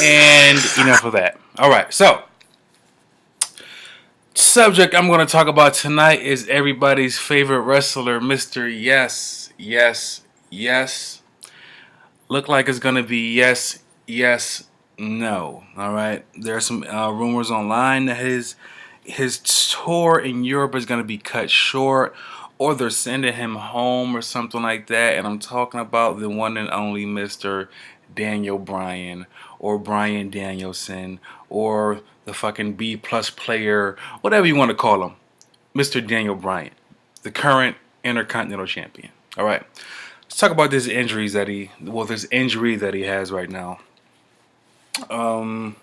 And enough of that. All right, so subject I'm going to talk about tonight is everybody's favorite wrestler, Mr. Yes, Yes, Yes. Look like it's going to be yes, yes, no. All right. There are some rumors online that his tour in Europe is going to be cut short, or they're sending him home or something like that. And I'm talking about the one and only Mr. Daniel Bryan, or Bryan Danielson, or the fucking B plus player, whatever you want to call him, Mr. Daniel Bryan, the current Intercontinental Champion. All right. Let's talk about this injury that he has right now. Um,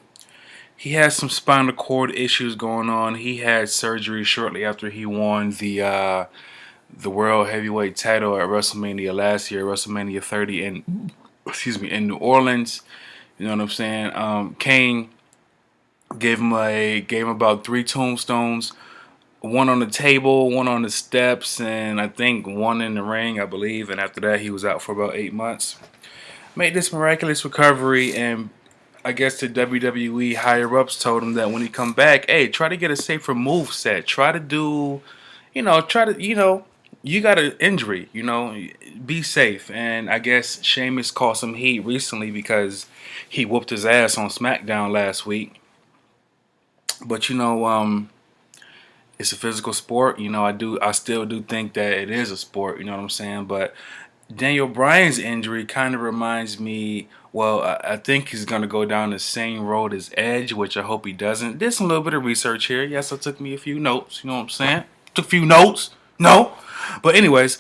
he has some spinal cord issues going on. He had surgery shortly after he won the world heavyweight title at WrestleMania last year, WrestleMania 30 in New Orleans. You know what I'm saying? Kane gave him about three tombstones, one on the table, one on the steps, and I think one in the ring, I believe. And after that, he was out for about 8 months. Made this miraculous recovery, and I guess the WWE higher ups told him that when he come back, hey, try to get a safer move set. Try to do, you got an injury, be safe. And I guess Sheamus caught some heat recently because he whooped his ass on SmackDown last week. But it's a physical sport. I still do think that it is a sport. You know what I'm saying? But Daniel Bryan's injury kind of reminds me. Well, I think he's gonna go down the same road as Edge, which I hope he doesn't. Did some little bit of research here. Yes, I took me a few notes. You know what I'm saying? Took a few notes. No, but anyways,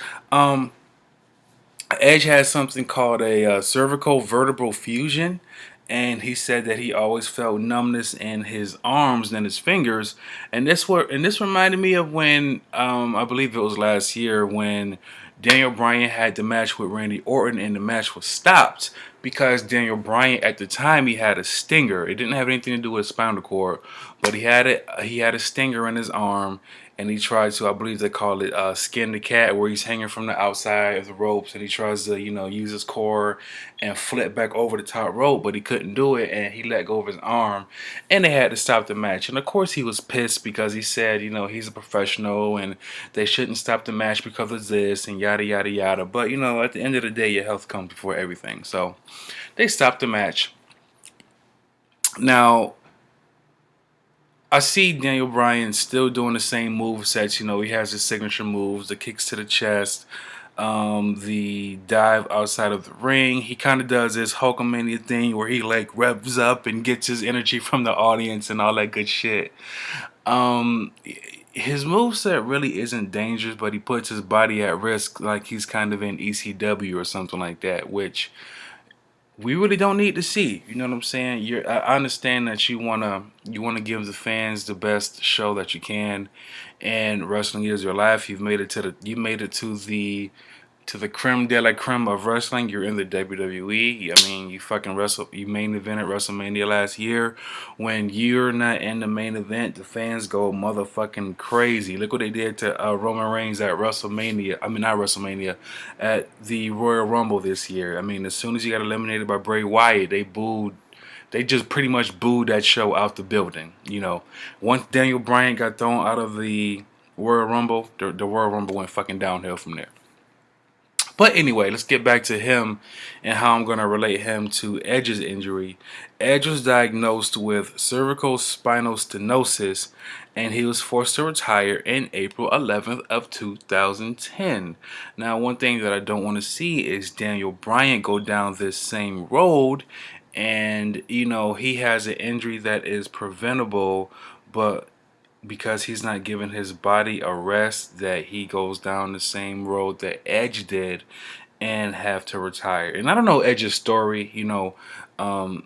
Edge has something called a cervical vertebral fusion, and he said that he always felt numbness in his arms and his fingers. And this reminded me of when I believe it was last year when Daniel Bryan had the match with Randy Orton, and the match was stopped because Daniel Bryan at the time he had a stinger. It didn't have anything to do with spinal cord, but he had it. He had a stinger in his arm, and he tried to, I believe they call it skin the cat, where he's hanging from the outside of the ropes, and he tries to, use his core and flip back over the top rope, but he couldn't do it, and he let go of his arm, and they had to stop the match. And of course, he was pissed because he said, he's a professional, and they shouldn't stop the match because of this, and yada yada yada. But at the end of the day, your health comes before everything. So they stopped the match. Now, I see Daniel Bryan still doing the same move sets. He has his signature moves, the kicks to the chest, the dive outside of the ring. He kind of does this Hulkamania thing where he like revs up and gets his energy from the audience and all that good shit. Um, his moveset really isn't dangerous, but he puts his body at risk like he's kind of in ECW or something like that, which we really don't need to see. You know what I'm saying? I understand that you wanna give the fans the best show that you can, and wrestling is your life. You made it to the creme de la creme of wrestling. You're in the WWE. I mean, you main evented WrestleMania last year. When you're not in the main event, the fans go motherfucking crazy. Look what they did to Roman Reigns at WrestleMania. I mean, not WrestleMania, at the Royal Rumble this year. I mean, as soon as he got eliminated by Bray Wyatt, they booed. They just pretty much booed that show out the building. Once Daniel Bryan got thrown out of the Royal Rumble, the Royal Rumble went fucking downhill from there. But anyway, let's get back to him and how I'm going to relate him to Edge's injury. Edge was diagnosed with cervical spinal stenosis, and he was forced to retire in April 11th of 2010. Now, one thing that I don't want to see is Daniel Bryan go down this same road, and he has an injury that is preventable, but because he's not giving his body a rest, that he goes down the same road that Edge did and have to retire. And I don't know Edge's story. Um,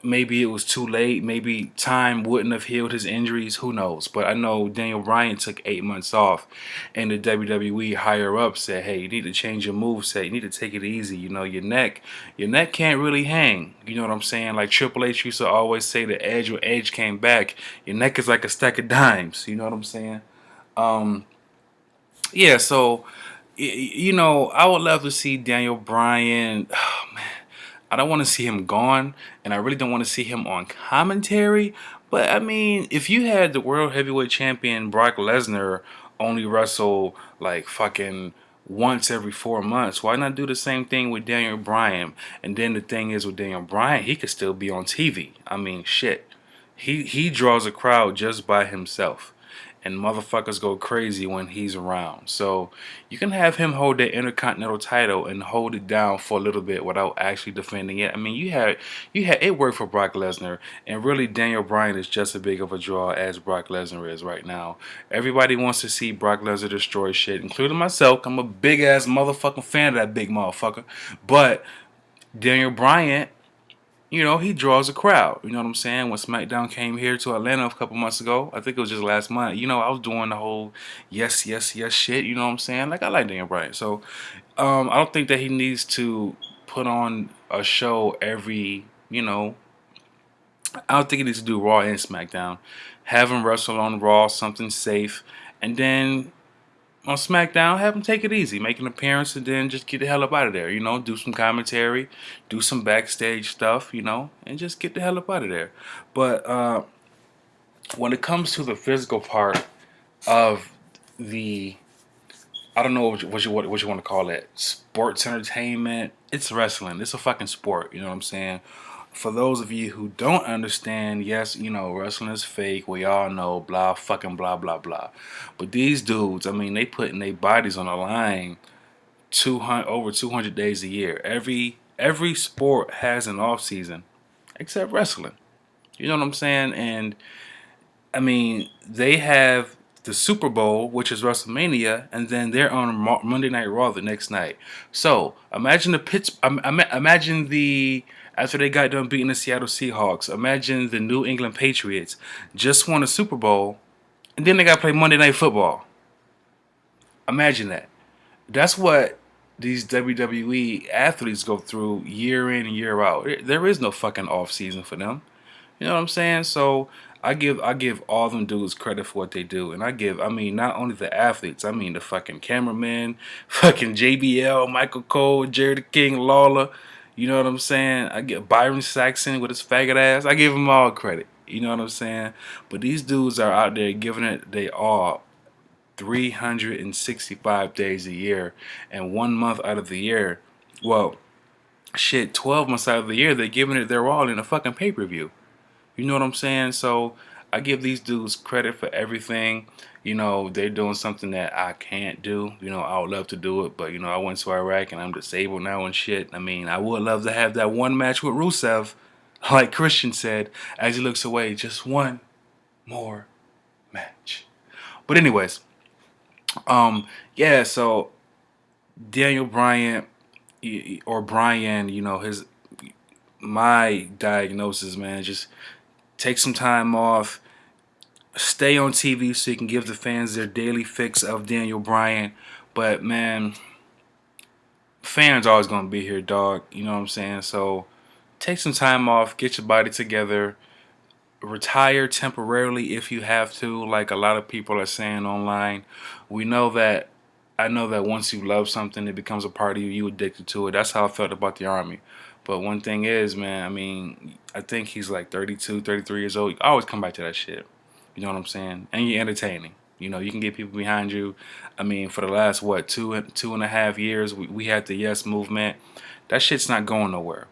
maybe it was too late. Maybe time wouldn't have healed his injuries. Who knows? But I know Daniel Bryan took 8 months off, and the WWE higher up said, "Hey, you need to change your move set. You need to take it easy. Your neck can't really hang. You know what I'm saying? Like Triple H used to always say to Edge when Edge came back, your neck is like a stack of dimes. You know what I'm saying? Um, yeah. So, I would love to see Daniel Bryan. Oh man, I don't want to see him gone, and I really don't want to see him on commentary. But I mean, if you had the world heavyweight champion Brock Lesnar only wrestle like fucking once every 4 months, why not do the same thing with Daniel Bryan? And then the thing is with Daniel Bryan, he could still be on TV. I mean, shit. He draws a crowd just by himself. And motherfuckers go crazy when he's around. So you can have him hold that Intercontinental title and hold it down for a little bit without actually defending it. I mean, you had it worked for Brock Lesnar, and really Daniel Bryan is just as big of a draw as Brock Lesnar is right now. Everybody wants to see Brock Lesnar destroy shit, including myself. I'm a big ass motherfucking fan of that big motherfucker. But Daniel Bryan, he draws a crowd. You know what I'm saying? When SmackDown came here to Atlanta a couple months ago, I think it was just last month, I was doing the whole yes, yes, yes shit. You know what I'm saying? Like, I like Daniel Bryan. So, I don't think that he needs to put on a show I don't think he needs to do Raw and SmackDown. Have him wrestle on Raw, something safe, and then on SmackDown, have him take it easy, make an appearance, and then just get the hell up out of there. Do some commentary, do some backstage stuff, and just get the hell up out of there. But when it comes to the physical part of the, I don't know what you want to call it, sports entertainment, it's wrestling. It's a fucking sport. You know what I'm saying? For those of you who don't understand, yes, wrestling is fake. We all know, blah, fucking blah, blah, blah. But these dudes, I mean, they putting their bodies on the line 200 days a year. Every sport has an off season, except wrestling. You know what I'm saying? And I mean, they have the Super Bowl, which is WrestleMania, and then they're on Monday Night Raw the next night. So imagine imagine the after they got done beating the Seattle Seahawks. Imagine the New England Patriots just won a Super Bowl, and then they got to play Monday Night Football. Imagine that. That's what these WWE athletes go through year in and year out. There is no fucking off season for them. You know what I'm saying? So I give all them dudes credit for what they do, and I mean not only the athletes, I mean the fucking cameramen, fucking JBL, Michael Cole, Jerry the King, Lawler. You know what I'm saying? I get Byron Saxon with his faggot ass. I give them all credit. You know what I'm saying? But these dudes are out there giving it they all 365 days a year, and 1 month out of the year, well, shit, 12 months out of the year, they're giving it their all in a fucking pay-per-view. You know what I'm saying? So I give these dudes credit for everything. They're doing something that I can't do. I would love to do it, but I went to Iraq and I'm disabled now and shit. I mean, I would love to have that one match with Rusev, like Christian said, as he looks away, just one more match. But anyways, yeah, so Daniel Bryan or Bryan, his my diagnosis, man, just take some time off, stay on TV so you can give the fans their daily fix of Daniel Bryan. But man, fans always gonna be here, dog. You know what I'm saying? So take some time off, get your body together, retire temporarily if you have to, like a lot of people are saying online. We know that I know that once you love something, it becomes a part of you. You addicted to it. That's how I felt about the Army. But one thing is, man, I mean, I think he's like 32, 33 years old. You always come back to that shit. You know what I'm saying? And you're entertaining. You can get people behind you. I mean, for the last, what, 2.5 years, we had the Yes movement. That shit's not going nowhere.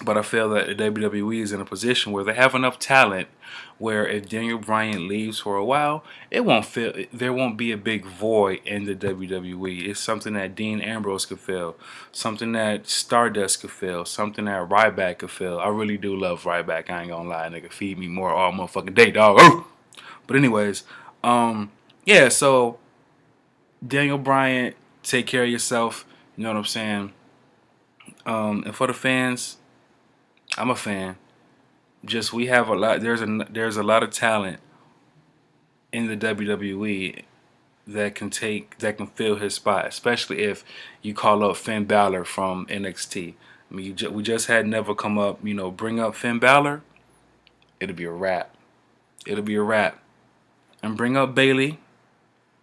But I feel that the WWE is in a position where they have enough talent where if Daniel Bryan leaves for a while, there won't be a big void in the WWE. It's something that Dean Ambrose could fill, something that Stardust could fill, something that Ryback could fill. I really do love Ryback. I ain't gonna lie, nigga, feed me more all motherfucking day, dog. But anyways, yeah. So Daniel Bryan, take care of yourself. You know what I'm saying? And for the fans, I'm a fan. Just we have a lot. There's a lot of talent in the WWE that can fill his spot, especially if you call up Finn Balor from NXT. I mean, we just had Neville come up. Bring up Finn Balor. It'll be a wrap. It'll be a wrap. And bring up Bayley,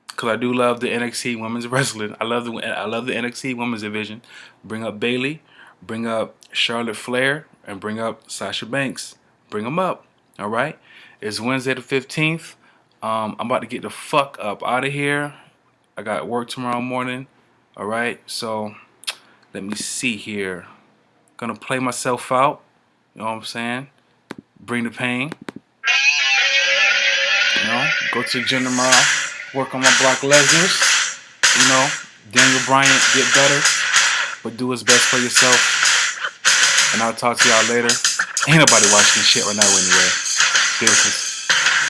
because I do love the NXT Women's Wrestling. I love the NXT Women's Division. Bring up Bayley. Bring up Charlotte Flair and bring up Sasha Banks. Bring them up. All right. It's Wednesday the 15th. I'm about to get the fuck up out of here. I got work tomorrow morning. All right. So let me see here. Gonna play myself out. You know what I'm saying? Bring the pain. You know, go to the gym tomorrow. Work on my Brock Lesnar's. You know, Daniel Bryan, get better. But do what's best for yourself. And I'll talk to y'all later. Ain't nobody watching this shit right now anyway. Deuces.